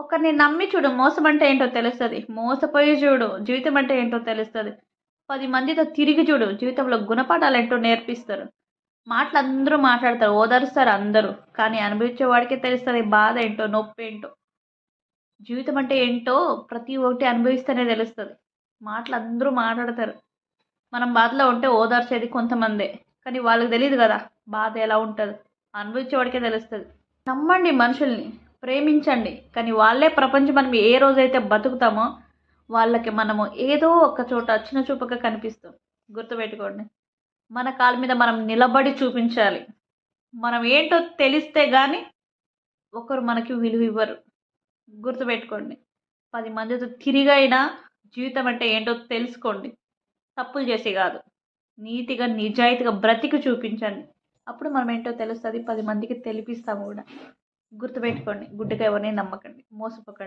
ఒకరిని నమ్మి చూడు మోసం అంటే ఏంటో తెలుస్తది. మోసపోయి చూడు జీవితం అంటే ఏంటో తెలుస్తది. 10 మందితో తిరిగి చూడు జీవితంలో గుణపాఠాలేంటో నేర్పిస్తారు. మాటలందరూ మాట్లాడతారు, ఓదారుస్తారు అందరూ. కానీ అనుభవించే వాడికే తెలుస్తది బాధేంటో, నొప్పేంటో. జీవితం అంటే ఏంటో ప్రతి ఒక్కటి అనుభవిస్తేనే తెలుస్తది. మాటలందరూ మాట్లాడతారు. మనం బాధలో ఉంటే ఓదార్చేది కొంతమందే. కానీ వాళ్ళకి తెలీదు గదా! బాధ ఎలా ఉంటదో. అనుభవించేవాడికే తెలుస్తది. నమ్మండి మనుషుల్ని. ప్రేమించండి. కానీ వాళ్ళే ప్రపంచం మనం ఏ రోజైతే బతుకుతామో, వాళ్ళకి మనము ఏదో ఒక చోట చిన్న చూపుగా కనిపిస్తాం. గుర్తుపెట్టుకోండి. మన కాళ్ళ మీద మనం నిలబడి చూపించాలి. మనం ఏంటో తెలిస్తే గాని ఒకరు మనకి విలువివ్వరు. గుర్తుపెట్టుకోండి. 10 మందితో తిరిగైనా జీవితం అంటే ఏంటో తెలుసుకోండి. తప్పులు చేసి గాదు. నీతిగా, నిజాయితీగా బ్రతికి చూపించండి. అప్పుడు మనం ఏంటో తెలుస్తది. 10 మందికి తెలిపిస్తాము గూడా. గుర్తుపెట్టుకోండి. గుడ్డిగా ఎవరిని నమ్మకండి. మోసపోకండి.